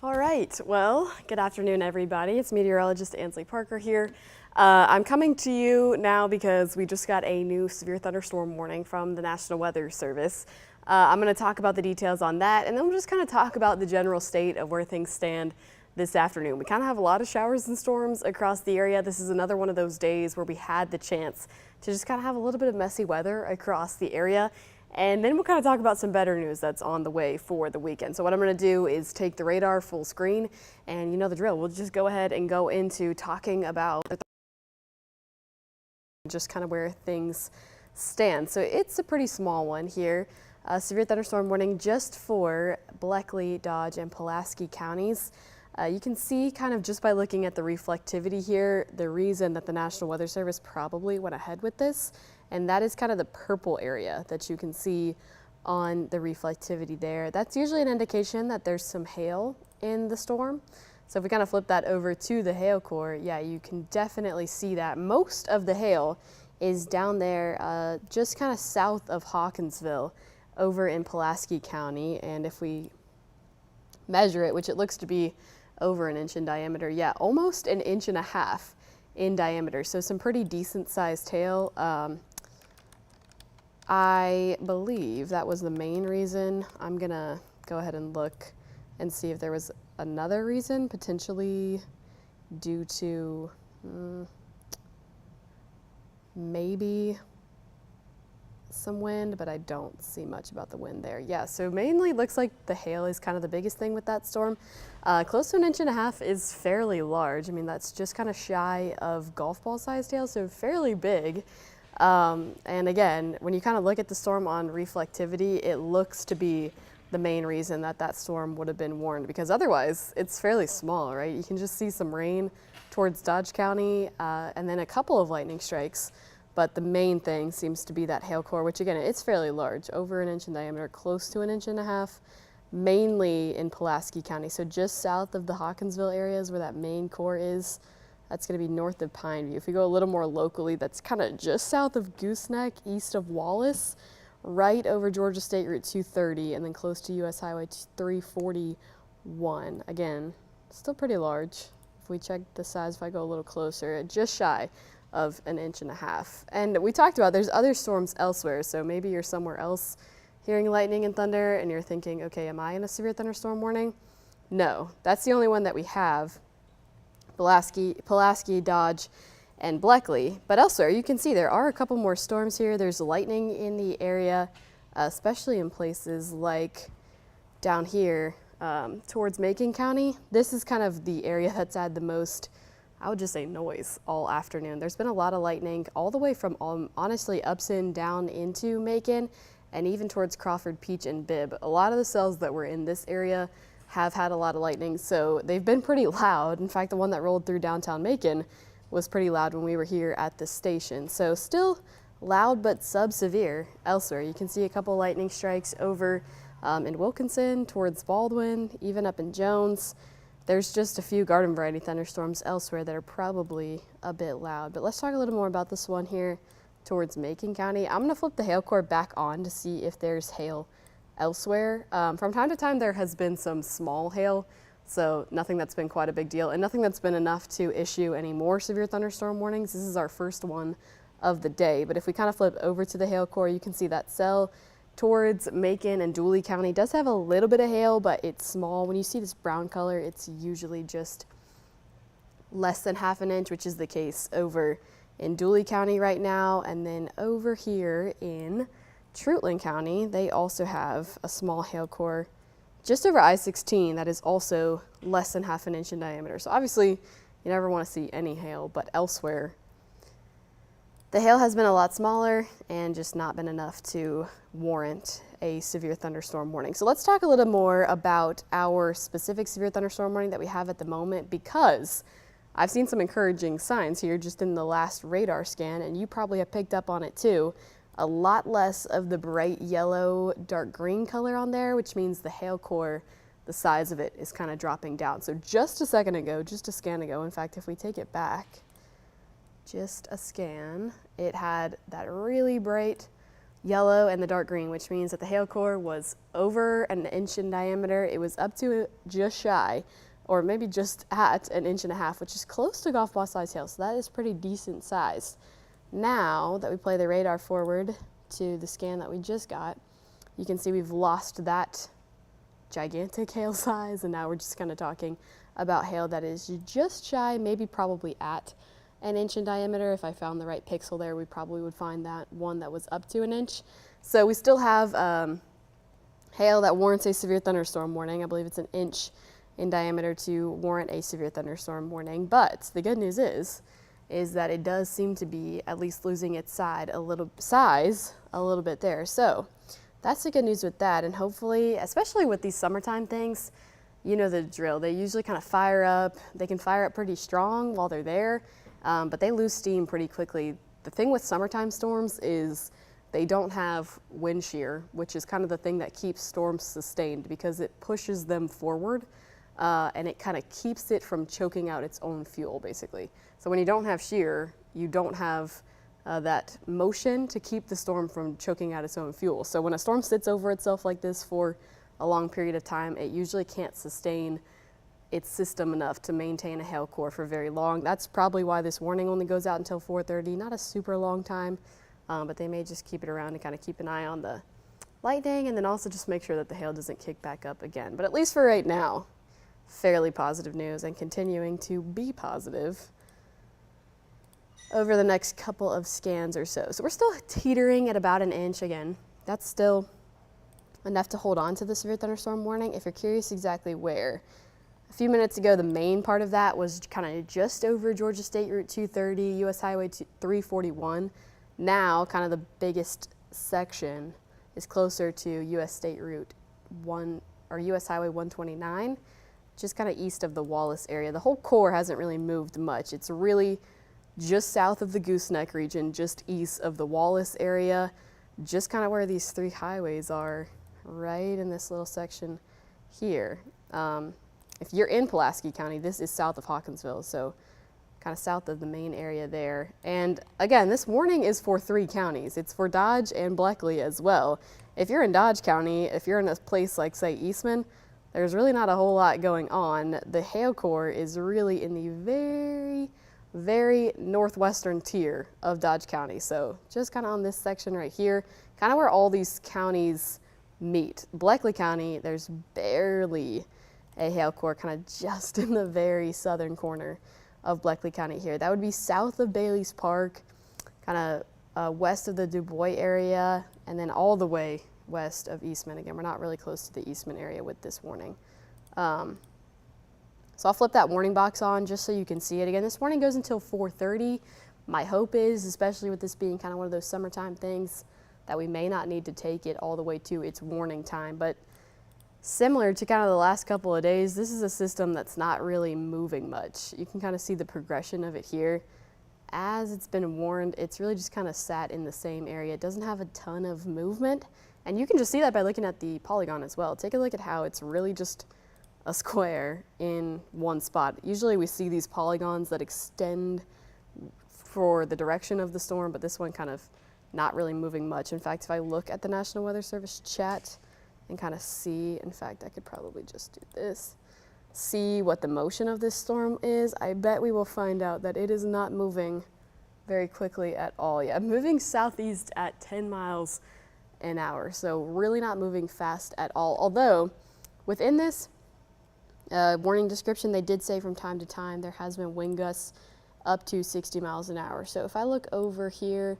All right, well, good afternoon, everybody. It's Meteorologist Ansley Parker here. I'm coming to you now because we just got a new severe thunderstorm warning from the National Weather Service. I'm going to talk about the details on that, and then we'll just kind of talk about the general state of where things stand this afternoon. We kind of have a lot of showers and storms across the area. This is another one of those days where we had the chance to just kind of have a little bit of messy weather across the area. And then we'll kind of talk about some better news that's on the way for the weekend. So what I'm going to do is take the radar full screen, and you know the drill. We'll just go ahead and go into talking about just kind of where things stand. So it's a pretty small one here. Severe thunderstorm warning just for Bleckley, Dodge, and Pulaski counties. You can see kind of just by looking at the reflectivity here, the reason that the National Weather Service probably went ahead with this, and that is kind of the purple area that you can see on the reflectivity there. That's usually an indication that there's some hail in the storm. So if we kind of flip that over to the hail core, yeah, you can definitely see that. Most of the hail is down there just kind of south of Hawkinsville over in Pulaski County. And if we measure it, which it looks to be over an inch in diameter, yeah, almost an inch and a half in diameter. So some pretty decent sized hail. I believe that was the main reason. I'm gonna go ahead and look and see if there was another reason, potentially due to maybe some wind, but I don't see much about the wind there. Yeah, so mainly looks like the hail is kind of the biggest thing with that storm. Close to an inch and a half is fairly large. I mean, that's just kind of shy of golf ball sized hail, so fairly big. And again, when you kind of look at the storm on reflectivity, it looks to be the main reason that that storm would have been warned, because otherwise it's fairly small, right? You can just see some rain towards Dodge County and then a couple of lightning strikes. But the main thing seems to be that hail core, which again, it's fairly large, over an inch in diameter, close to an inch and a half, mainly in Pulaski County. So just south of the Hawkinsville areas where that main core is. That's going to be north of Pineview. If we go a little more locally, that's kind of just south of Gooseneck, east of Wallace, right over Georgia State Route 230, and then close to US Highway 341. Again, still pretty large. If we check the size, if I go a little closer, just shy of an inch and a half. And we talked about there's other storms elsewhere, so maybe you're somewhere else hearing lightning and thunder, and you're thinking, okay, am I in a severe thunderstorm warning? No, that's the only one that we have. Pulaski, Dodge, and Bleckley. But elsewhere, you can see there are a couple more storms here. There's lightning in the area, especially in places like down here towards Macon County. This is kind of the area that's had the most, I would just say, noise all afternoon. There's been a lot of lightning all the way from honestly Upson down into Macon and even towards Crawford, Peach, and Bibb. A lot of the cells that were in this area have had a lot of lightning, so they've been pretty loud. In fact, the one that rolled through downtown Macon was pretty loud when we were here at the station. So still loud but sub-severe elsewhere. You can see a couple lightning strikes over in Wilkinson towards Baldwin, even up in Jones. There's just a few garden variety thunderstorms elsewhere that are probably a bit loud. But let's talk a little more about this one here towards Macon County. I'm gonna flip the hail core back on to see if there's hail elsewhere. From time to time there has been some small hail, so nothing that's been quite a big deal and nothing that's been enough to issue any more severe thunderstorm warnings. This is our first one of the day, but if we kind of flip over to the hail core, you can see that cell towards Macon and Dooley County does have a little bit of hail, but it's small. When you see this brown color, it's usually just less than half an inch, which is the case over in Dooley County right now. And then over here in Trutland County, they also have a small hail core just over I-16 that is also less than half an inch in diameter. So obviously you never want to see any hail, but elsewhere the hail has been a lot smaller and just not been enough to warrant a severe thunderstorm warning. So let's talk a little more about our specific severe thunderstorm warning that we have at the moment, because I've seen some encouraging signs here just in the last radar scan, and you probably have picked up on it too. A lot less of the bright yellow, dark green color on there, which means the hail core, the size of it is kind of dropping down. So just a second ago, just a scan ago, in fact, if we take it back, just a scan, it had that really bright yellow and the dark green, which means that the hail core was over an inch in diameter. It was up to just shy, or maybe just at an inch and a half, which is close to golf ball size hail, so that is pretty decent sized. Now that we play the radar forward to the scan that we just got, you can see we've lost that gigantic hail size, and now we're just kind of talking about hail that is just shy, maybe probably at an inch in diameter. If I found the right pixel there, we probably would find that one that was up to an inch. So we still have hail that warrants a severe thunderstorm warning. I believe it's an inch in diameter to warrant a severe thunderstorm warning. But the good news is that it does seem to be at least losing its size a little bit there. So that's the good news with that. And hopefully, especially with these summertime things, you know the drill. They usually kind of fire up. They can fire up pretty strong while they're there, but they lose steam pretty quickly. The thing with summertime storms is they don't have wind shear, which is kind of the thing that keeps storms sustained because it pushes them forward and it kind of keeps it from choking out its own fuel, basically. So when you don't have shear, you don't have that motion to keep the storm from choking out its own fuel. So when a storm sits over itself like this for a long period of time, it usually can't sustain its system enough to maintain a hail core for very long. That's probably why this warning only goes out until 4:30, not a super long time, but they may just keep it around and kind of keep an eye on the lightning, and then also just make sure that the hail doesn't kick back up again. But at least for right now, fairly positive news, and continuing to be positive over the next couple of scans or so. So we're still teetering at about an inch again. That's still enough to hold on to the severe thunderstorm warning. If you're curious exactly where, a few minutes ago, the main part of that was kind of just over Georgia State Route 230, US Highway 341. Now, kind of the biggest section is closer to US State Route 1 or US Highway 129, just kind of east of the Wallace area. The whole core hasn't really moved much. It's really just south of the Gooseneck region, just east of the Wallace area, just kind of where these three highways are, right in this little section here. If you're in Pulaski County, this is south of Hawkinsville, so kind of south of the main area there. And again, this warning is for 3 counties. It's for Dodge and Bleckley as well. If you're in Dodge County, if you're in a place like, say, Eastman, there's really not a whole lot going on. The hail core is really in the very, very northwestern tier of Dodge County. So just kind of on this section right here, kind of where all these counties meet. Bleckley County, there's barely a hail core, kind of just in the very southern corner of Bleckley County here. That would be south of Bailey's Park, kind of west of the Du Bois area, and then all the way west of Eastman. Again, we're not really close to the Eastman area with this warning. So I'll flip that warning box on just so you can see it. Again, this warning goes until 4:30. My hope is, especially with this being kind of one of those summertime things, that we may not need to take it all the way to its warning time. But similar to kind of the last couple of days, this is a system that's not really moving much. You can kind of see the progression of it here. As it's been warned, it's really just kind of sat in the same area. It doesn't have a ton of movement, and you can just see that by looking at the polygon as well. Take a look at how it's really just a square in one spot. Usually we see these polygons that extend for the direction of the storm, but this one kind of not really moving much. In fact, if I look at the National Weather Service chat and kind of see, in fact, I could probably just do this, see what the motion of this storm is, I bet we will find out that it is not moving very quickly at all. Yeah, moving southeast at 10 miles an hour, so really not moving fast at all. Although, within this warning description, they did say from time to time there has been wind gusts up to 60 miles an hour. So if I look over here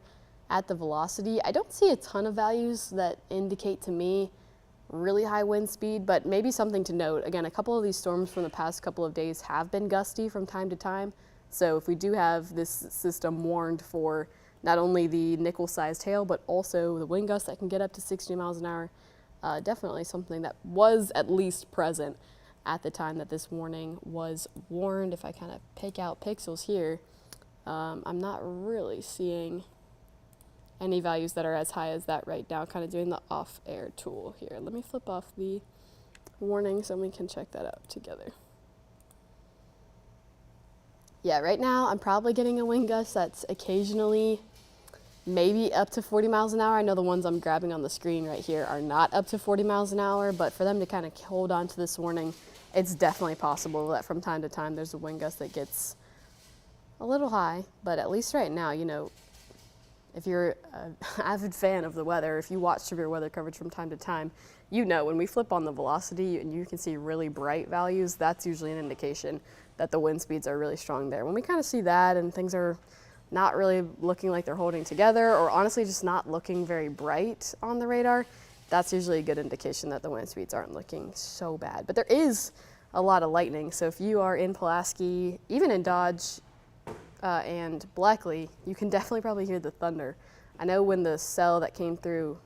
at the velocity, I don't see a ton of values that indicate to me really high wind speed, but maybe something to note. Again, a couple of these storms from the past couple of days have been gusty from time to time. So if we do have this system warned for not only the nickel-sized hail, but also the wind gusts that can get up to 60 miles an hour, definitely something that was at least present at the time that this warning was warned. If I kind of pick out pixels here, I'm not really seeing any values that are as high as that right now, kind of doing the off-air tool here. Let me flip off the warnings and we can check that out together. Yeah, right now I'm probably getting a wind gust that's occasionally maybe up to 40 miles an hour. I know the ones I'm grabbing on the screen right here are not up to 40 miles an hour, but for them to kind of hold on to this warning, it's definitely possible that from time to time there's a wind gust that gets a little high. But at least right now, you know, if you're an avid fan of the weather, if you watch severe weather coverage from time to time, you know when we flip on the velocity and you can see really bright values, that's usually an indication that the wind speeds are really strong there. When we kind of see that and things are not really looking like they're holding together, or honestly just not looking very bright on the radar, that's usually a good indication that the wind speeds aren't looking so bad. But there is a lot of lightning, so if you are in Pulaski, even in Dodge and Bleckley, you can definitely probably hear the thunder. I know when the cell that came through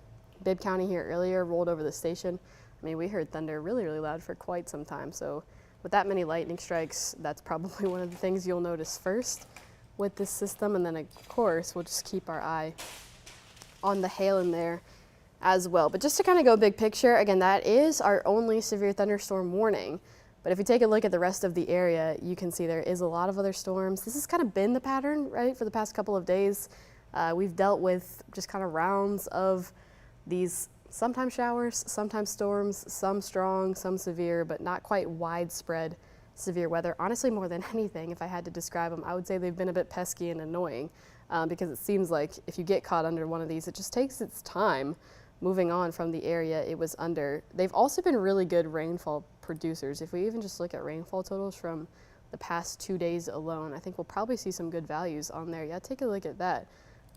Bibb County here earlier rolled over the station, I mean, we heard thunder really, really loud for quite some time. So with that many lightning strikes, that's probably one of the things you'll notice first with this system. And then of course, we'll just keep our eye on the hail in there as well. But just to kind of go big picture, again, that is our only severe thunderstorm warning. But if you take a look at the rest of the area, you can see there is a lot of other storms. This has kind of been the pattern, right, for the past couple of days. We've dealt with just kind of rounds of these sometimes showers, sometimes storms, some strong, some severe, but not quite widespread severe weather. Honestly, more than anything, if I had to describe them, I would say they've been a bit pesky and annoying because it seems like if you get caught under one of these, it just takes its time moving on from the area it was under. They've also been really good rainfall producers. If we even just look at rainfall totals from the past 2 days alone, I think we'll probably see some good values on there. Yeah, take a look at that.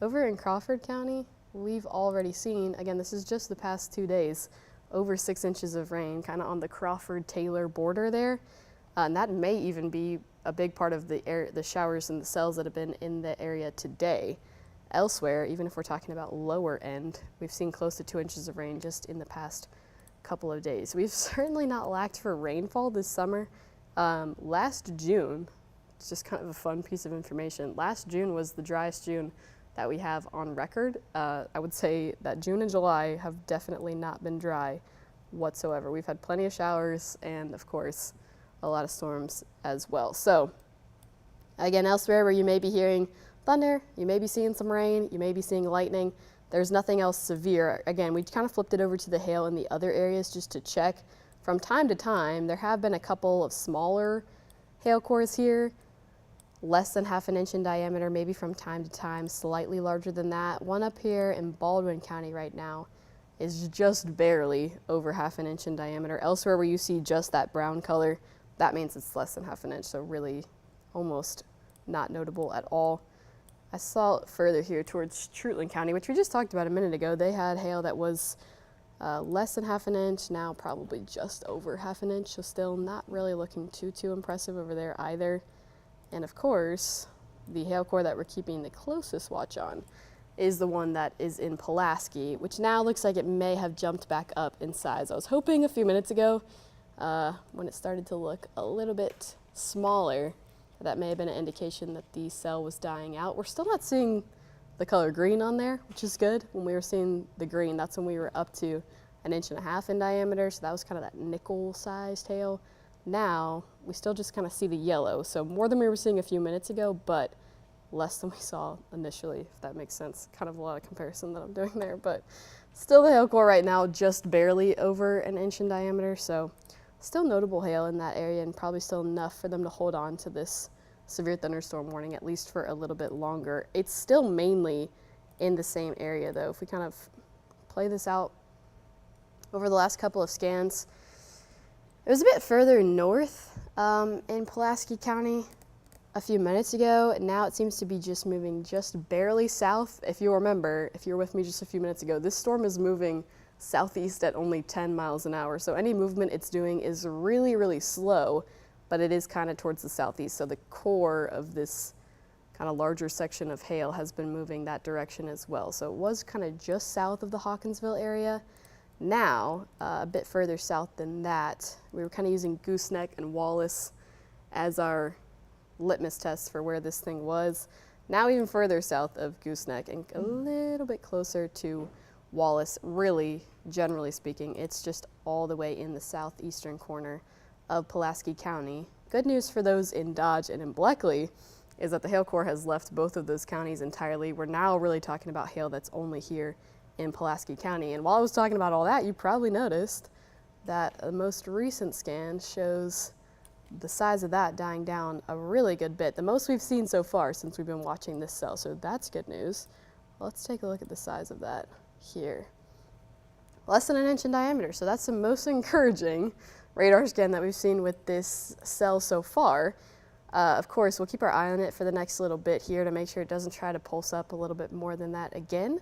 Over in Crawford County, we've already seen, again, this is just the past 2 days, over 6 inches of rain, kind of on the Crawford-Taylor border there. And that may even be a big part of the showers and the cells that have been in the area today. Elsewhere, even if we're talking about lower end, we've seen close to 2 inches of rain just in the past couple of days. We've certainly not lacked for rainfall this summer. Last June, it's just kind of a fun piece of information. Last June was the driest June that we have on record. I would say that June and July have definitely not been dry whatsoever. We've had plenty of showers and, of course, a lot of storms as well. So, again, elsewhere where you may be hearing thunder, you may be seeing some rain, you may be seeing lightning, there's nothing else severe. Again, we kind of flipped it over to the hail in the other areas just to check. From time to time, there have been a couple of smaller hail cores here, less than ½ an inch in diameter, maybe from time to time, slightly larger than that. One up here in Baldwin County right now is just barely over ½ an inch in diameter. Elsewhere where you see just that brown color, that means it's less than ½ an inch, so really almost not notable at all. I saw it further here towards Trutland County, which we just talked about a minute ago. They had hail that was less than ½ an inch, now probably just over ½ an inch, so still not really looking too impressive over there either. And of course, the hail core that we're keeping the closest watch on is the one that is in Pulaski, which now looks like it may have jumped back up in size. I was hoping a few minutes ago when it started to look a little bit smaller, that may have been an indication that the cell was dying out. We're still not seeing the color green on there, which is good. When we were seeing the green, that's when we were up to 1.5 inches in diameter, so that was kind of that nickel-sized hail. Now, we still just kind of see the yellow, so more than we were seeing a few minutes ago, but less than we saw initially, if that makes sense. Kind of a lot of comparison that I'm doing there, but still the hail core right now just barely over 1 inch in diameter, so still notable hail in that area and probably still enough for them to hold on to this severe thunderstorm warning at least for a little bit longer. It's still mainly in the same area though. If we kind of play this out over the last couple of scans, it was a bit further north in Pulaski County a few minutes ago, and now it seems to be just moving just barely south. If you remember, if you were with me just a few minutes ago, this storm is moving southeast at only 10 miles an hour. So any movement it's doing is really, really slow, but it is kind of towards the southeast. So the core of this kind of larger section of hail has been moving that direction as well. So it was kind of just south of the Hawkinsville area. Now, a bit further south than that, we were kind of using Gooseneck and Wallace as our litmus tests for where this thing was. Now even further south of Gooseneck and a little bit closer to Wallace. Really, generally speaking, it's just all the way in the southeastern corner of Pulaski County. Good news for those in Dodge and in Bleckley is that the hail core has left both of those counties entirely. We're now really talking about hail that's only here in Pulaski County. And while I was talking about all that, you probably noticed that the most recent scan shows the size of that dying down a really good bit, the most we've seen so far since we've been watching this cell, so that's good news. Let's take a look at the size of that here. Less than 1 inch in diameter, so that's the most encouraging radar scan that we've seen with this cell so far. Of course, we'll keep our eye on it for the next little bit here to make sure it doesn't try to pulse up a little bit more than that again,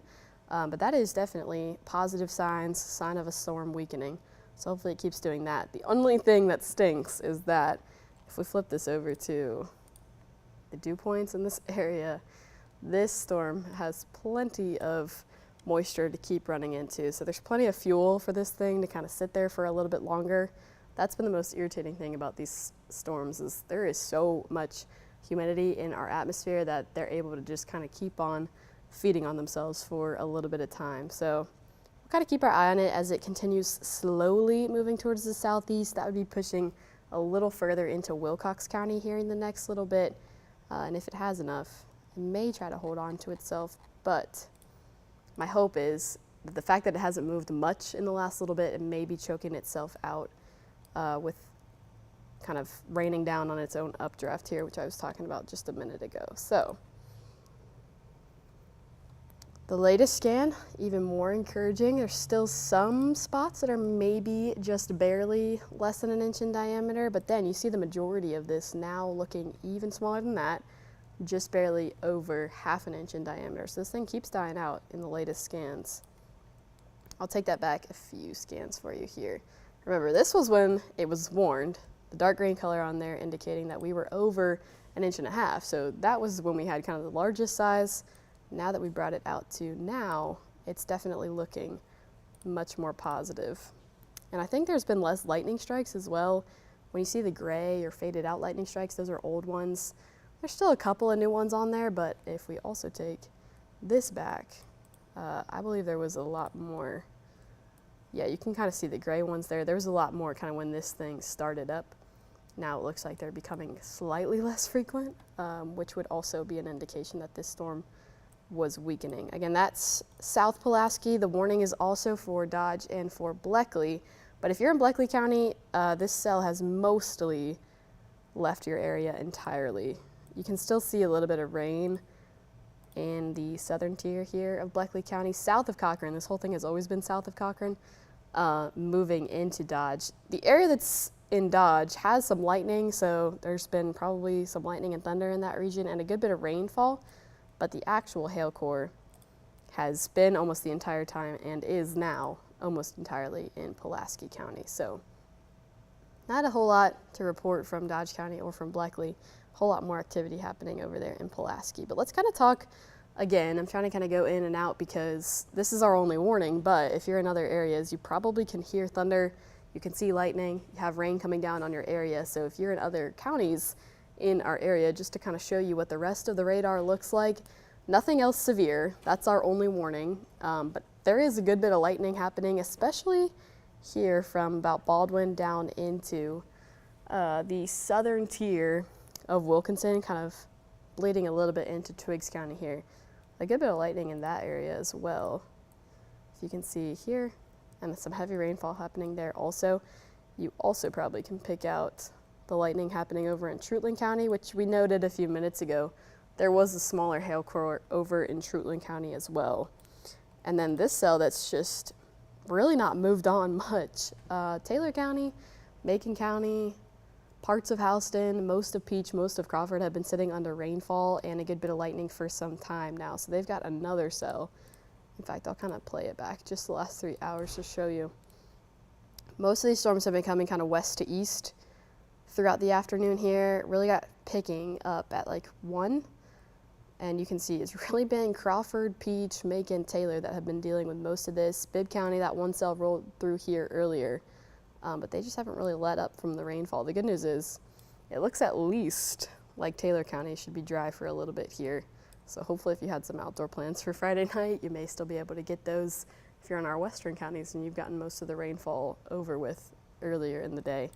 but that is definitely positive signs, sign of a storm weakening. So hopefully it keeps doing that. The only thing that stinks is that if we flip this over to the dew points in this area, this storm has plenty of moisture to keep running into. So there's plenty of fuel for this thing to kind of sit there for a little bit longer. That's been the most irritating thing about these storms, is there is so much humidity in our atmosphere that they're able to just kind of keep on feeding on themselves for a little bit of time. So we'll kind of keep our eye on it as it continues slowly moving towards the southeast. That would be pushing a little further into Wilcox County here in the next little bit. And if it has enough, it may try to hold on to itself. But my hope is that the fact that it hasn't moved much in the last little bit, it may be choking itself out with kind of raining down on its own updraft here, which I was talking about just a minute ago. So the latest scan, even more encouraging. There's still some spots that are maybe just barely less than 1 inch in diameter, but then you see the majority of this now looking even smaller than that, just barely over 1/2 inch in diameter. So this thing keeps dying out in the latest scans. I'll take that back a few scans for you here. Remember, this was when it was warned, the dark green color on there indicating that we were over 1.5 inches. So that was when we had kind of the largest size. Now that we brought it out to now, it's definitely looking much more positive. And I think there's been less lightning strikes as well. When you see the gray or faded out lightning strikes, those are old ones. There's still a couple of new ones on there, but if we also take this back, I believe there was a lot more. Yeah, you can kind of see the gray ones there. There was a lot more kind of when this thing started up. Now it looks like they're becoming slightly less frequent, which would also be an indication that this storm was weakening. Again, that's South Pulaski. The warning is also for Dodge and for Bleckley. But if you're in Bleckley County, this cell has mostly left your area entirely. You can still see a little bit of rain in the southern tier here of Bleckley County, south of Cochran. This whole thing has always been south of Cochran, moving into Dodge. The area that's in Dodge has some lightning, so there's been probably some lightning and thunder in that region and a good bit of rainfall, but the actual hail core has been almost the entire time and is now almost entirely in Pulaski County. So not a whole lot to report from Dodge County or from Bleckley. A whole lot more activity happening over there in Pulaski. But let's kind of talk again. I'm trying to kind of go in and out because this is our only warning, but if you're in other areas, you probably can hear thunder, you can see lightning, you have rain coming down on your area. So if you're in other counties in our area, just to kind of show you what the rest of the radar looks like, nothing else severe. That's our only warning. But there is a good bit of lightning happening, especially here from about Baldwin down into the southern tier of Wilkinson, kind of bleeding a little bit into Twiggs County here. A good bit of lightning in that area as well. If you can see here, and some heavy rainfall happening there also. You also probably can pick out the lightning happening over in Trutland County, which we noted a few minutes ago. There was a smaller hail core over in Trutland County as well. And then this cell that's just really not moved on much. Taylor County, Macon County, parts of Houston, most of Peach, most of Crawford have been sitting under rainfall and a good bit of lightning for some time now. So they've got another cell. In fact, I'll kind of play it back just the last 3 hours to show you. Most of these storms have been coming kind of west to east throughout the afternoon here. Really got picking up at like 1. And you can see it's really been Crawford, Peach, Macon, Taylor that have been dealing with most of this. Bibb County, that one cell rolled through here earlier. But they just haven't really let up from the rainfall. The good news is it looks at least like Taylor County should be dry for a little bit here. So hopefully if you had some outdoor plans for Friday night, you may still be able to get those if you're in our western counties and you've gotten most of the rainfall over with earlier in the day.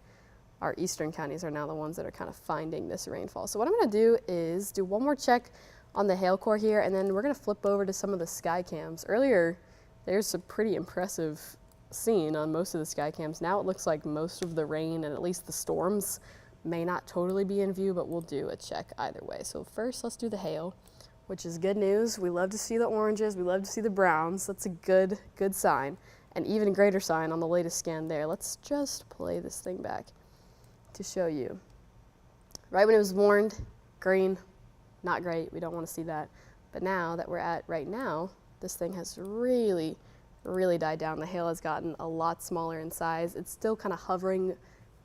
our eastern counties are now the ones that are kind of finding this rainfall. So what I'm going to do is do one more check on the hail core here, and then we're going to flip over to some of the sky cams. Earlier, there's a pretty impressive scene on most of the sky cams. Now it looks like most of the rain and at least the storms may not totally be in view, but we'll do a check either way. So first, let's do the hail, which is good news. We love to see the oranges. We love to see the browns. That's a good sign. An even greater sign on the latest scan there. Let's just play this thing back to show you. Right when it was warned, green, not great. We don't want to see that. But now that we're at right now, this thing has really died down. The hail has gotten a lot smaller in size. It's still kind of hovering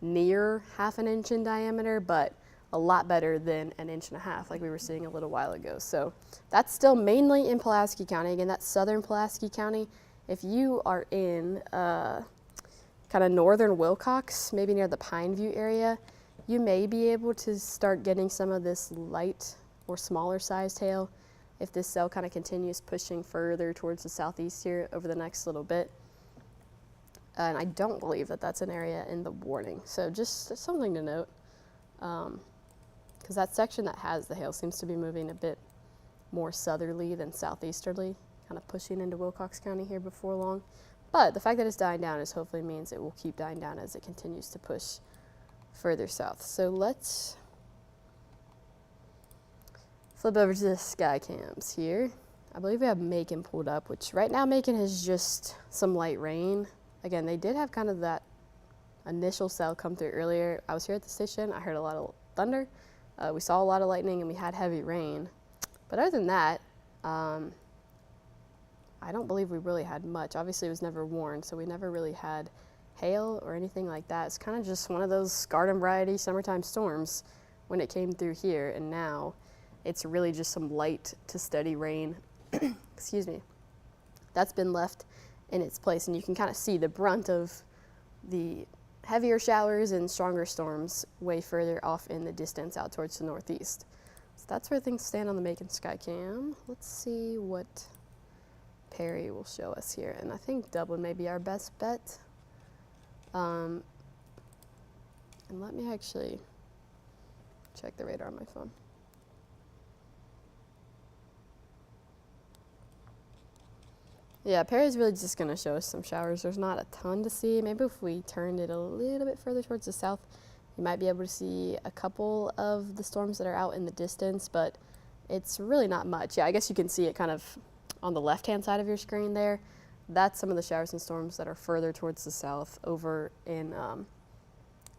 near 1/2 inch in diameter, but a lot better than 1.5 inches like we were seeing a little while ago. So that's still mainly in Pulaski County. Again, that's southern Pulaski County. If you are in kind of northern Wilcox, maybe near the Pineview area, you may be able to start getting some of this light or smaller sized hail if this cell kind of continues pushing further towards the southeast here over the next little bit. And I don't believe that that's an area in the warning. So just something to note, because that section that has the hail seems to be moving a bit more southerly than southeasterly, kind of pushing into Wilcox County here before long. But the fact that it's dying down is hopefully means it will keep dying down as it continues to push further south. So let's flip over to the sky cams here. I believe we have Macon pulled up, which right now Macon has just some light rain. Again, they did have kind of that initial cell come through earlier. I was here at the station. I heard a lot of thunder. We saw a lot of lightning, and we had heavy rain. But other than that, I don't believe we really had much. Obviously, it was never warned, so we never really had hail or anything like that. It's kind of just one of those garden variety summertime storms when it came through here, and now it's really just some light to steady rain. Excuse me. That's been left in its place, and you can kind of see the brunt of the heavier showers and stronger storms way further off in the distance out towards the northeast. So that's where things stand on the Macon sky cam. Let's see what Perry will show us here, and I think Dublin may be our best bet. And let me actually check the radar on my phone. Yeah, Perry's really just going to show us some showers. There's not a ton to see. Maybe if we turned it a little bit further towards the south, you might be able to see a couple of the storms that are out in the distance, but it's really not much. Yeah, I guess you can see it kind of on the left-hand side of your screen there. That's some of the showers and storms that are further towards the south over in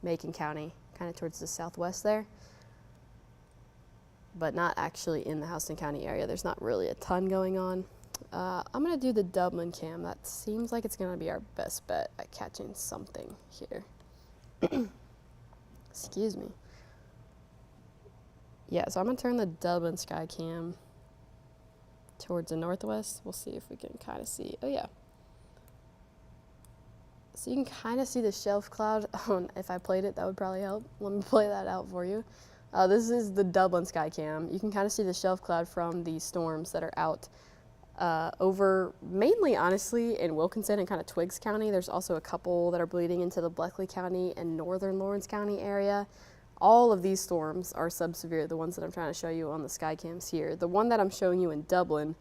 Macon County, kind of towards the southwest there, but not actually in the Houston County area. There's not really a ton going on. I'm going to do the Dublin cam. That seems like it's going to be our best bet at catching something here. Excuse me. Yeah, so I'm going to turn the Dublin sky cam towards the northwest. We'll see if we can kind of see. Oh, yeah. So you can kind of see the shelf cloud. If I played it, that would probably help. Let me play that out for you. This is the Dublin sky cam. You can kind of see the shelf cloud from the storms that are out over mainly, honestly, in Wilkinson and kind of Twiggs County. There's also a couple that are bleeding into the Bleckley County and northern Lawrence County area. All of these storms are subsevere, the ones that I'm trying to show you on the sky cams here. The one that I'm showing you in Dublin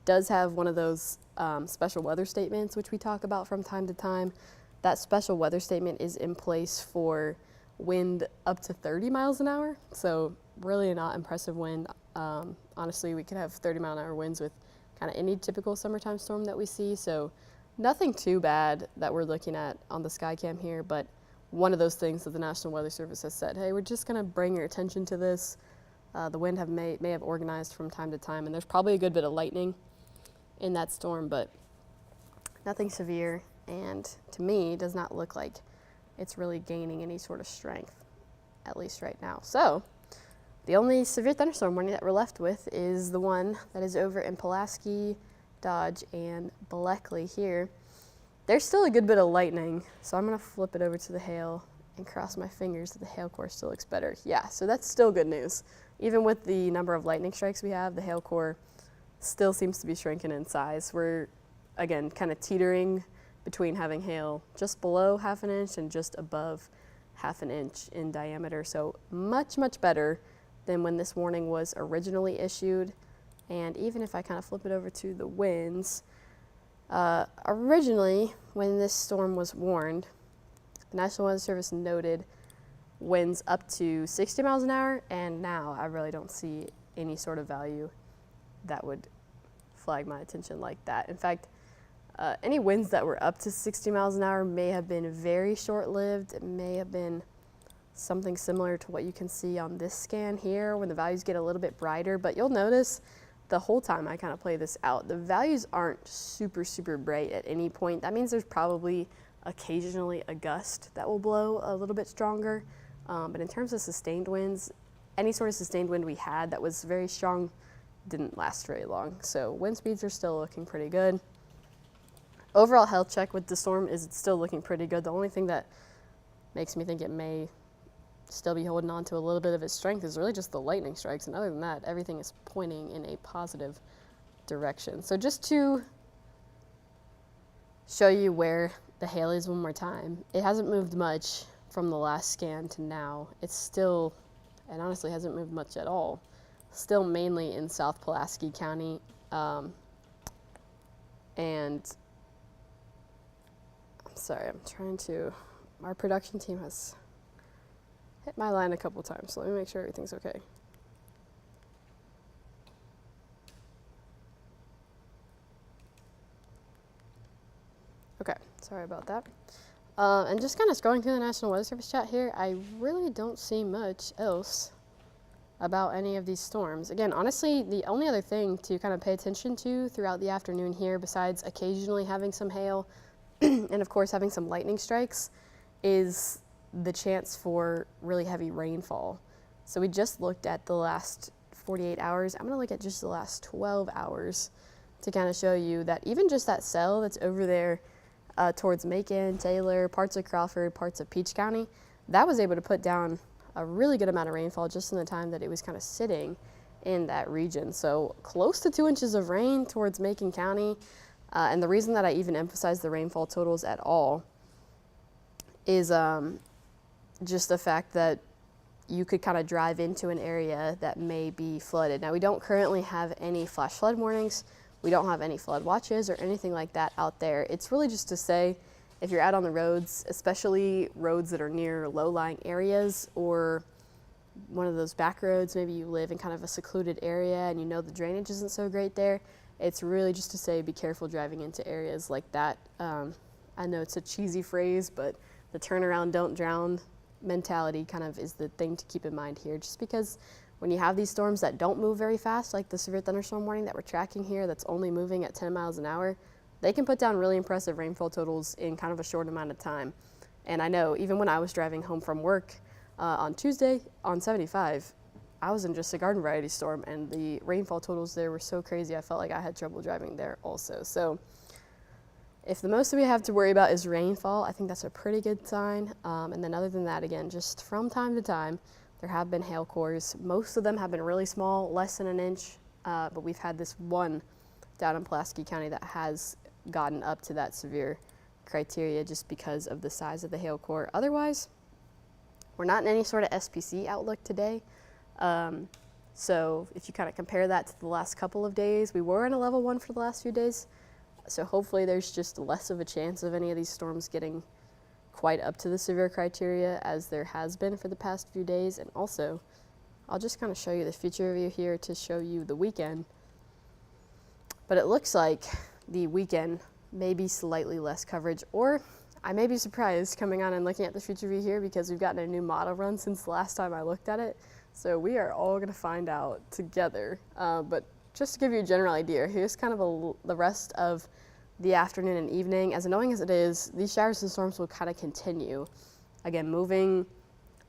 does have one of those special weather statements, which we talk about from time to time. That special weather statement is in place for wind up to 30 miles an hour. So really not impressive wind. Honestly, we could have 30-mile-an-hour winds with kind of any typical summertime storm that we see. So nothing too bad that we're looking at on the sky cam here, but one of those things that the National Weather Service has said, hey, we're just going to bring your attention to this. The wind may have organized from time to time, and there's probably a good bit of lightning in that storm, but nothing severe, and to me does not look like it's really gaining any sort of strength, at least right now. So the only severe thunderstorm warning that we're left with is the one that is over in Pulaski, Dodge, and Bleckley here. There's still a good bit of lightning, so I'm going to flip it over to the hail and cross my fingers that the hail core still looks better. Yeah, so that's still good news. Even with the number of lightning strikes we have, the hail core still seems to be shrinking in size. We're, again, kind of teetering between having hail just below 1/2 inch and just above half an inch in diameter. So much, much better than when this warning was originally issued. And even if I kind of flip it over to the winds, originally when this storm was warned, the National Weather Service noted winds up to 60 miles an hour, and now I really don't see any sort of value that would flag my attention like that. In fact, any winds that were up to 60 miles an hour may have been very short-lived. It may have been something similar to what you can see on this scan here when the values get a little bit brighter, but you'll notice the whole time I kind of play this out, the values aren't super, super bright at any point. That means there's probably occasionally a gust that will blow a little bit stronger. But in terms of sustained winds, any sort of sustained wind we had that was very strong didn't last very long. So wind speeds are still looking pretty good. Overall health check with the storm is it's still looking pretty good. The only thing that makes me think it may still be holding on to a little bit of its strength is really just the lightning strikes. And other than that, everything is pointing in a positive direction. So just to show you where the hail is one more time, it hasn't moved much from the last scan to now. It's still, and honestly hasn't moved much at all, still mainly in South Pulaski County. And I'm sorry, I'm trying to, our production team has hit my line a couple times, so let me make sure everything's okay. Okay, sorry about that. And just kind of scrolling through the National Weather Service chat here, I really don't see much else about any of these storms. Again, honestly, the only other thing to kind of pay attention to throughout the afternoon here, besides occasionally having some hail and of course having some lightning strikes, is the chance for really heavy rainfall. So we just looked at the last 48 hours. I'm going to look at just the last 12 hours to kind of show you that even just that cell that's over there towards Macon, Taylor, parts of Crawford, parts of Peach County, that was able to put down a really good amount of rainfall just in the time that it was kind of sitting in that region. So close to 2 inches of rain towards Macon County. And the reason that I even emphasize the rainfall totals at all is just the fact that you could kind of drive into an area that may be flooded. Now, we don't currently have any flash flood warnings. We don't have any flood watches or anything like that out there. It's really just to say, if you're out on the roads, especially roads that are near low-lying areas or one of those back roads, maybe you live in kind of a secluded area and you know the drainage isn't so great there, it's really just to say be careful driving into areas like that. I know it's a cheesy phrase, but the turnaround, don't drown mentality kind of is the thing to keep in mind here, just because when you have these storms that don't move very fast, like the severe thunderstorm warning that we're tracking here that's only moving at 10 miles an hour, they can put down really impressive rainfall totals in kind of a short amount of time. And I know even when I was driving home from work on Tuesday on 75, I was in just a garden variety storm, and the rainfall totals there were so crazy I felt like I had trouble driving there also. So if the most we have to worry about is rainfall, I think that's a pretty good sign. And then other than that, again, just from time to time, there have been hail cores. Most of them have been really small, less than an inch, but we've had this one down in Pulaski County that has gotten up to that severe criteria just because of the size of the hail core. Otherwise, we're not in any sort of SPC outlook today. So if you kind of compare that to the last couple of days, we were in a level 1 for the last few days. So hopefully there's just less of a chance of any of these storms getting quite up to the severe criteria as there has been for the past few days. And also, I'll just kind of show you the future view here to show you the weekend. But it looks like the weekend may be slightly less coverage, or I may be surprised coming on and looking at the future view here because we've gotten a new model run since the last time I looked at it. So we are all going to find out together. But just to give you a general idea, here's kind of the rest of the afternoon and evening. As annoying as it is, these showers and storms will kind of continue. Again, moving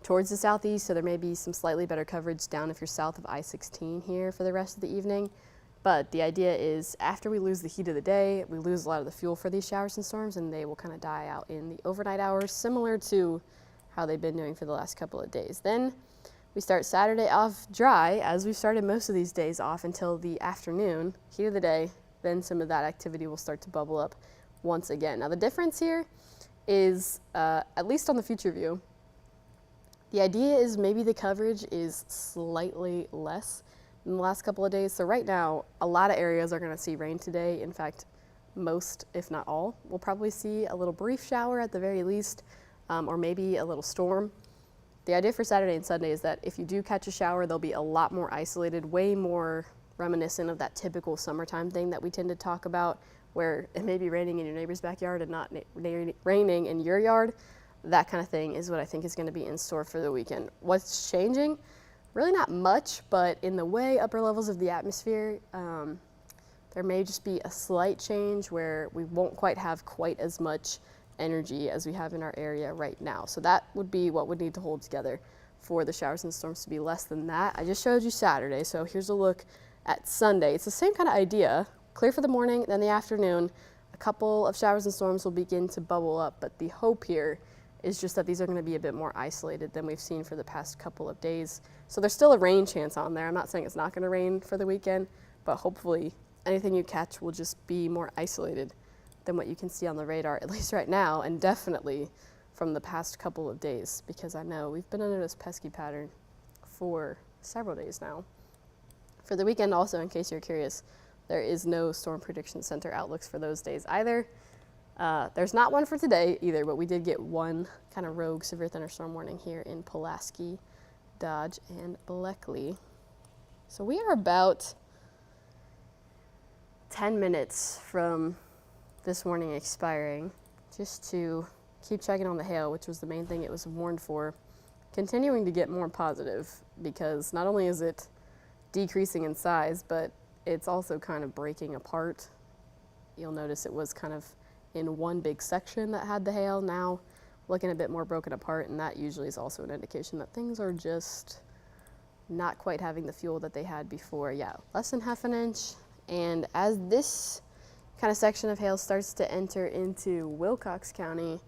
towards the southeast, so there may be some slightly better coverage down if you're south of I-16 here for the rest of the evening. But the idea is after we lose the heat of the day, we lose a lot of the fuel for these showers and storms, and they will kind of die out in the overnight hours, similar to how they've been doing for the last couple of days. Then we start Saturday off dry, as we've started most of these days off until the afternoon, heat of the day, then some of that activity will start to bubble up once again. Now the difference here is, at least on the future view, The idea is maybe the coverage is slightly less in the last couple of days. So right now, a lot of areas are going to see rain today. In fact, most, if not all, will probably see a little brief shower at the very least, or maybe a little storm. The idea for Saturday and Sunday is that if you do catch a shower, they'll be a lot more isolated, way more reminiscent of that typical summertime thing that we tend to talk about, where it may be raining in your neighbor's backyard and not raining in your yard. That kind of thing is what I think is going to be in store for the weekend. What's changing? Really not much, but in the way upper levels of the atmosphere, there may just be a slight change where we won't quite have quite as much energy as we have in our area right now. So that would be what would need to hold together for the showers and storms to be less than that. I just showed you Saturday, so here's a look at Sunday. It's the same kind of idea. Clear for the morning, then the afternoon, a couple of showers and storms will begin to bubble up, but the hope here is just that these are going to be a bit more isolated than we've seen for the past couple of days. So there's still a rain chance on there. I'm not saying it's not going to rain for the weekend, but hopefully anything you catch will just be more isolated than what you can see on the radar, at least right now, and definitely from the past couple of days, because I know we've been under this pesky pattern for several days now. For the weekend also, in case you're curious, there is no Storm Prediction Center outlooks for those days either. There's not one for today either, but we did get one kind of rogue severe thunderstorm warning here in Pulaski, Dodge, and Bleckley. So we are about 10 minutes from this warning expiring, just to keep checking on the hail, which was the main thing it was warned for, continuing to get more positive, because not only is it decreasing in size, but it's also kind of breaking apart. You'll notice it was kind of in one big section that had the hail, now looking a bit more broken apart, and that usually is also an indication that things are just not quite having the fuel that they had before. Yeah, less than half an inch, and as this kind of section of hail starts to enter into Wilcox County,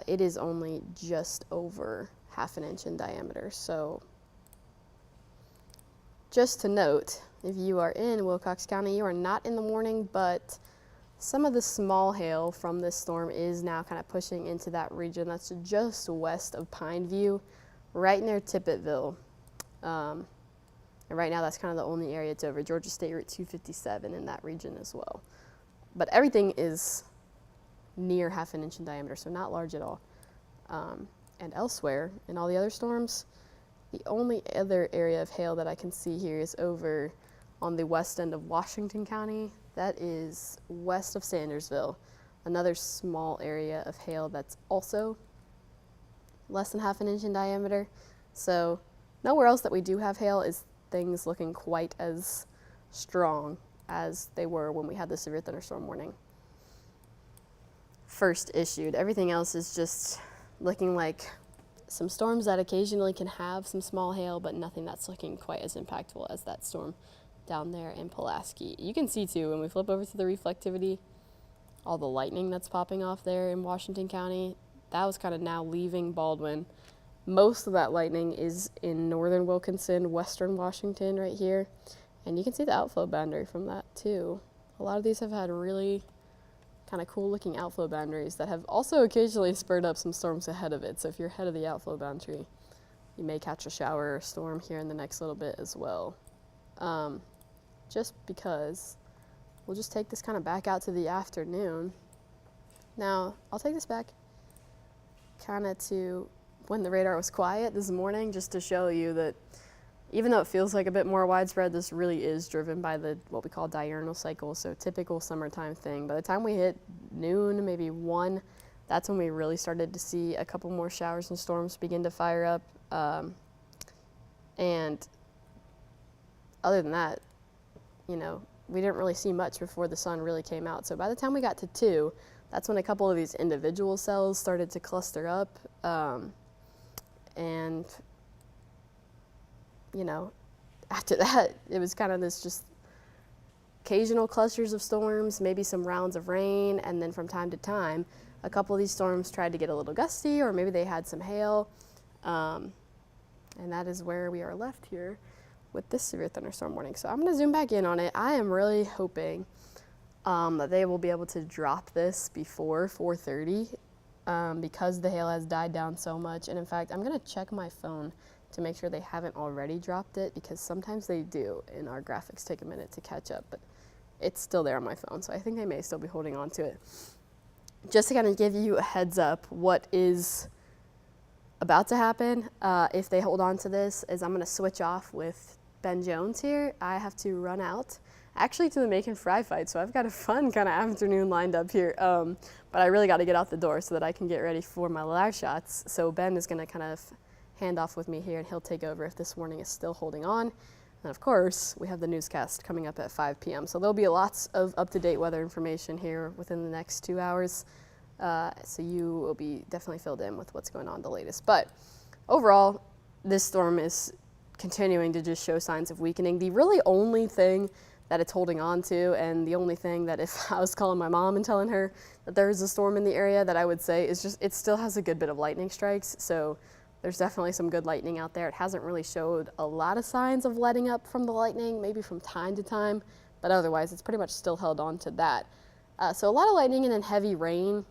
it is only just over half an inch in diameter. So just to note, if you are in Wilcox County, you are not in the warning, but some of the small hail from this storm is now kind of pushing into that region that's just west of Pineview, right near Tippetville. And right now that's kind of the only area it's over. Georgia State Route 257 in that region as well. But everything is near half an inch in diameter, so not large at all. And elsewhere, in all the other storms, the only other area of hail that I can see here is over on the west end of Washington County. That is west of Sandersville, another small area of hail that's also less than half an inch in diameter. So nowhere else that we do have hail is things looking quite as strong as they were when we had the severe thunderstorm warning first issued. Everything else is just looking like some storms that occasionally can have some small hail, but nothing that's looking quite as impactful as that storm down there in Pulaski. You can see too, when we flip over to the reflectivity, all the lightning that's popping off there in Washington County, that was kind of now leaving Baldwin. Most of that lightning is in northern Wilkinson, western Washington right here. And you can see the outflow boundary from that too. A lot of these have had really kind of cool looking outflow boundaries that have also occasionally spurred up some storms ahead of it. So if you're ahead of the outflow boundary, you may catch a shower or a storm here in the next little bit as well. Just because we'll just take this kind of back out to the afternoon. Now, I'll take this back kind of to when the radar was quiet this morning, just to show you that even though it feels like a bit more widespread, this really is driven by the what we call diurnal cycle, so typical summertime thing. By the time we hit noon, maybe 1, that's when we really started to see a couple more showers and storms begin to fire up. And other than that, you know, we didn't really see much before the sun really came out. So by the time we got to 2, that's when a couple of these individual cells started to cluster up. And you know, after that, it was kind of this just occasional clusters of storms, maybe some rounds of rain, and then from time to time, a couple of these storms tried to get a little gusty, or maybe they had some hail. And that is where we are left here with this severe thunderstorm warning. So I'm going to zoom back in on it. I am really hoping that they will be able to drop this before 4:30. because the hail has died down so much. And in fact, I'm going to check my phone to make sure they haven't already dropped it, because sometimes they do, and our graphics take a minute to catch up, but it's still there on my phone, so I think they may still be holding on to it. Just to kind of give you a heads up, what is about to happen, if they hold on to this, is I'm going to switch off with Ben Jones here. I have to run out, actually, to the Macon Fry fight, so I've got a fun kind of afternoon lined up here, but I really got to get out the door so that I can get ready for my live shots. So Ben is going to kind of hand off with me here, and he'll take over if this warning is still holding on. And of course, we have the newscast coming up at 5 p.m. So there'll be lots of up-to-date weather information here within the next 2 hours. So you will be definitely filled in with what's going on, the latest. But overall, this storm is continuing to just show signs of weakening. The really only thing that it's holding on to, and the only thing that if I was calling my mom and telling her that there's a storm in the area, that I would say is just it still has a good bit of lightning strikes. So there's definitely some good lightning out there. It hasn't really showed a lot of signs of letting up from the lightning, maybe from time to time, but otherwise it's pretty much still held on to that. So a lot of lightning and then heavy rain,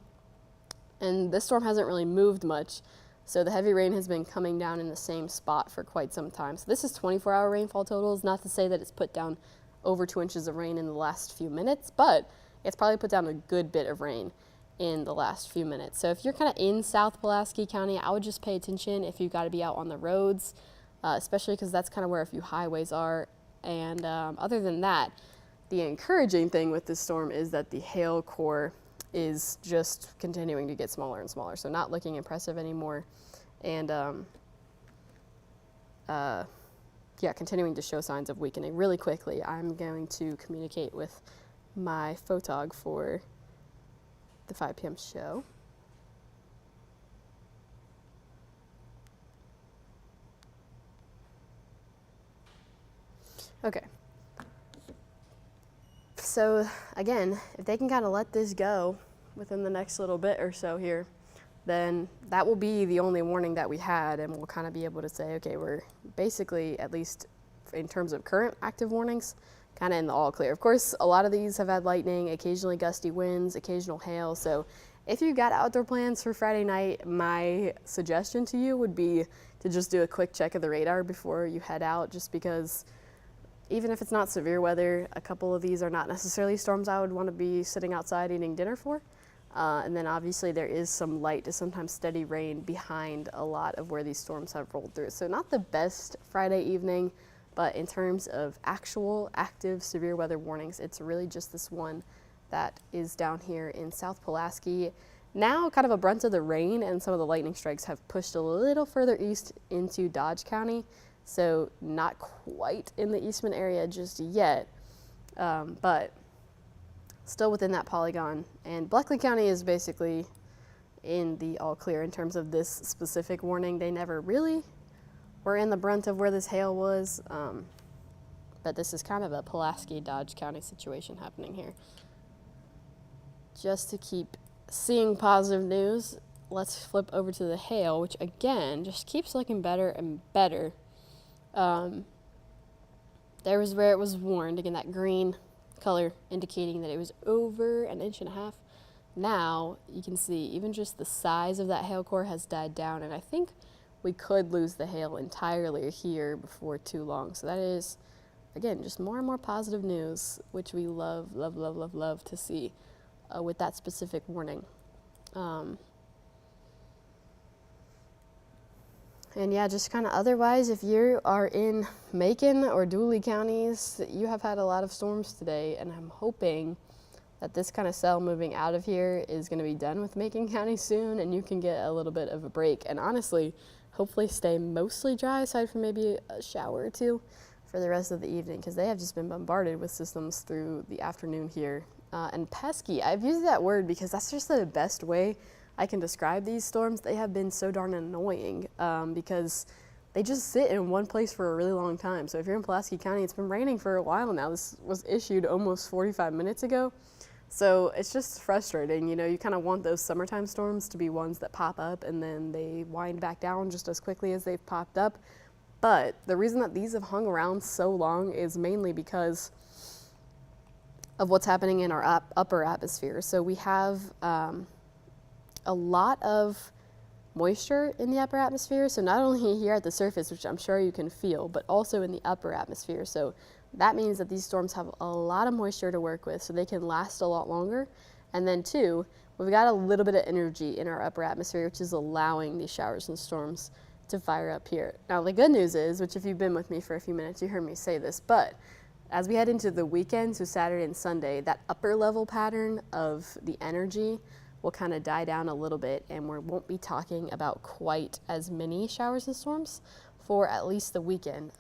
and this storm hasn't really moved much. So the heavy rain has been coming down in the same spot for quite some time. So this is 24-hour rainfall totals, not to say that it's put down over 2 inches of rain in the last few minutes, but it's probably put down a good bit of rain in the last few minutes. So if you're kind of in South Pulaski County, I would just pay attention if you've got to be out on the roads, especially because that's kind of where a few highways are. And other than that, the encouraging thing with this storm is that the hail core is just continuing to get smaller and smaller, so not looking impressive anymore. And yeah, continuing to show signs of weakening. Really quickly, I'm going to communicate with my photog for the 5 p.m. show. Okay. So again, if they can kind of let this go within the next little bit or so here, then that will be the only warning that we had, and we'll kind of be able to say, okay, we're basically, at least in terms of current active warnings, kind of in the all clear. Of course, a lot of these have had lightning, occasionally gusty winds, occasional hail. So if you've got outdoor plans for Friday night, my suggestion to you would be to just do a quick check of the radar before you head out, just because even if it's not severe weather, a couple of these are not necessarily storms I would want to be sitting outside eating dinner for. And then obviously there is some light to sometimes steady rain behind a lot of where these storms have rolled through. So not the best Friday evening, but in terms of actual active severe weather warnings, it's really just this one that is down here in South Pulaski. Now kind of a brunt of the rain and some of the lightning strikes have pushed a little further east into Dodge County. So not quite in the Eastman area just yet, but still within that polygon. And Bleckley County is basically in the all clear in terms of this specific warning. They never really were in the brunt of where this hail was, but this is kind of a Pulaski, Dodge County situation happening here. Just to keep seeing positive news, let's flip over to the hail, which again just keeps looking better and better. There was where it was warned, again, that green color indicating that it was over 1.5 inches. Now you can see even just the size of that hail core has died down, and I think we could lose the hail entirely here before too long. So that is, again, just more and more positive news, which we love, love, love, love, love to see with that specific warning. And yeah, just kind of otherwise, if you are in Macon or Dooley counties, you have had a lot of storms today, and I'm hoping that this kind of cell moving out of here is going to be done with Macon County soon, and you can get a little bit of a break. And honestly, hopefully stay mostly dry, aside from maybe a shower or two for the rest of the evening, because they have just been bombarded with systems through the afternoon here. And pesky, I've used that word because that's just the best way I can describe these storms. They have been so darn annoying because they just sit in one place for a really long time. So if you're in Pulaski County, it's been raining for a while now. This was issued almost 45 minutes ago. So it's just frustrating. You know, you kind of want those summertime storms to be ones that pop up and then they wind back down just as quickly as they've popped up. But the reason that these have hung around so long is mainly because of what's happening in our upper atmosphere. So we have a a lot of moisture in the upper atmosphere. So not only here at the surface, which I'm sure you can feel, but also in the upper atmosphere. So that means that these storms have a lot of moisture to work with, so they can last a lot longer. And then two, we've got a little bit of energy in our upper atmosphere, which is allowing these showers and storms to fire up here. Now the good news is, which if you've been with me for a few minutes, you heard me say this, but as we head into the weekend, so Saturday and Sunday, that upper level pattern of the energy will kind of die down a little bit, and we won't be talking about quite as many showers and storms for at least the weekend.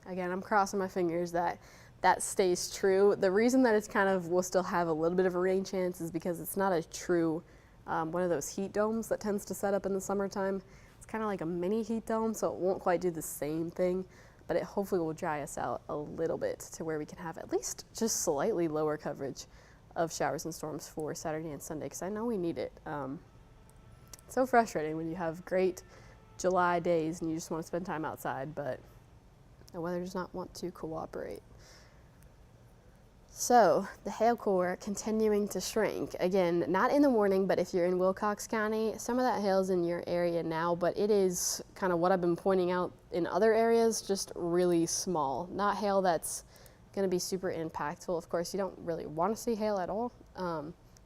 Again, I'm crossing my fingers that that stays true. The reason that it's kind of, we'll still have a little bit of a rain chance is because it's not a true, one of those heat domes that tends to set up in the summertime. It's kind of like a mini heat dome, so it won't quite do the same thing, but it hopefully will dry us out a little bit to where we can have at least just slightly lower coverage of showers and storms for Saturday and Sunday, because I know we need it. It's so frustrating when you have great July days and you just want to spend time outside, but the weather does not want to cooperate. So the hail core continuing to shrink. Again, not in the morning, but if you're in Wilcox County, some of that hail's in your area now, but it is kind of what I've been pointing out in other areas, just really small. Not hail that's going to be super impactful. Of course, you don't really want to see hail at all,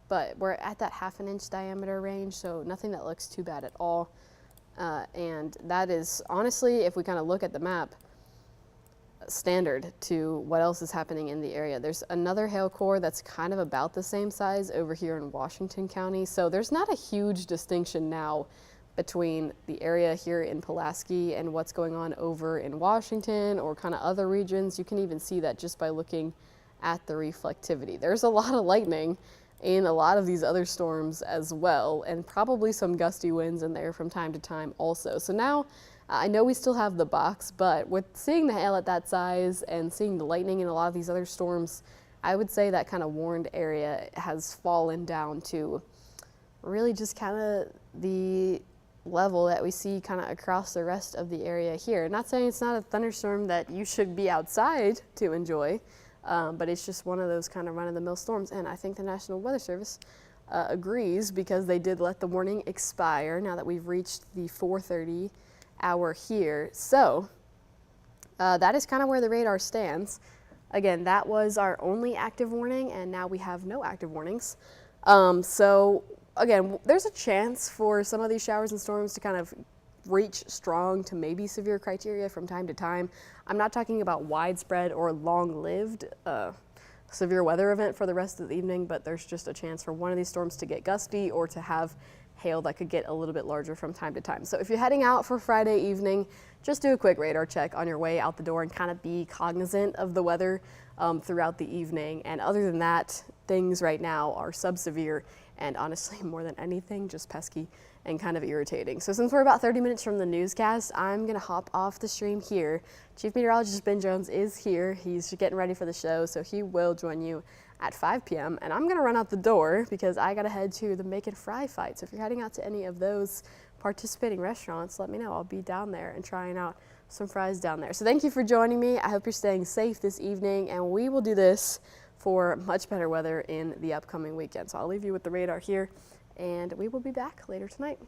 but we're at that 1/2 inch diameter range, so nothing that looks too bad at all. And that is honestly, if we kind of look at the map, standard to what else is happening in the area. There's another hail core that's kind of about the same size over here in Washington County, so there's not a huge distinction now between the area here in Pulaski and what's going on over in Washington or kind of other regions. You can even see that just by looking at the reflectivity. There's a lot of lightning in a lot of these other storms as well, and probably some gusty winds in there from time to time also. So now I know we still have the box, but with seeing the hail at that size and seeing the lightning in a lot of these other storms, I would say that kind of warned area has fallen down to really just kind of the level that we see kind of across the rest of the area here. Not saying it's not a thunderstorm that you should be outside to enjoy, but it's just one of those kind of run-of-the-mill storms, and I think the National Weather Service agrees, because they did let the warning expire now that we've reached the 4:30 hour here. So that is kind of where the radar stands. Again, that was our only active warning, and now we have no active warnings. So again, there's a chance for some of these showers and storms to kind of reach strong to maybe severe criteria from time to time. I'm not talking about widespread or long-lived severe weather event for the rest of the evening, but there's just a chance for one of these storms to get gusty or to have hail that could get a little bit larger from time to time. So if you're heading out for Friday evening, just do a quick radar check on your way out the door and kind of be cognizant of the weather throughout the evening. And other than that, things right now are sub-severe and honestly, more than anything, just pesky and kind of irritating. So since we're about 30 minutes from the newscast, I'm gonna hop off the stream here. Chief Meteorologist Ben Jones is here. He's getting ready for the show, so he will join you at 5 p.m. And I'm gonna run out the door because I gotta head to the Make and Fry fight. So if you're heading out to any of those participating restaurants, let me know. I'll be down there and trying out some fries down there. So thank you for joining me. I hope you're staying safe this evening, and we will do this for much better weather in the upcoming weekend. So I'll leave you with the radar here, and we will be back later tonight.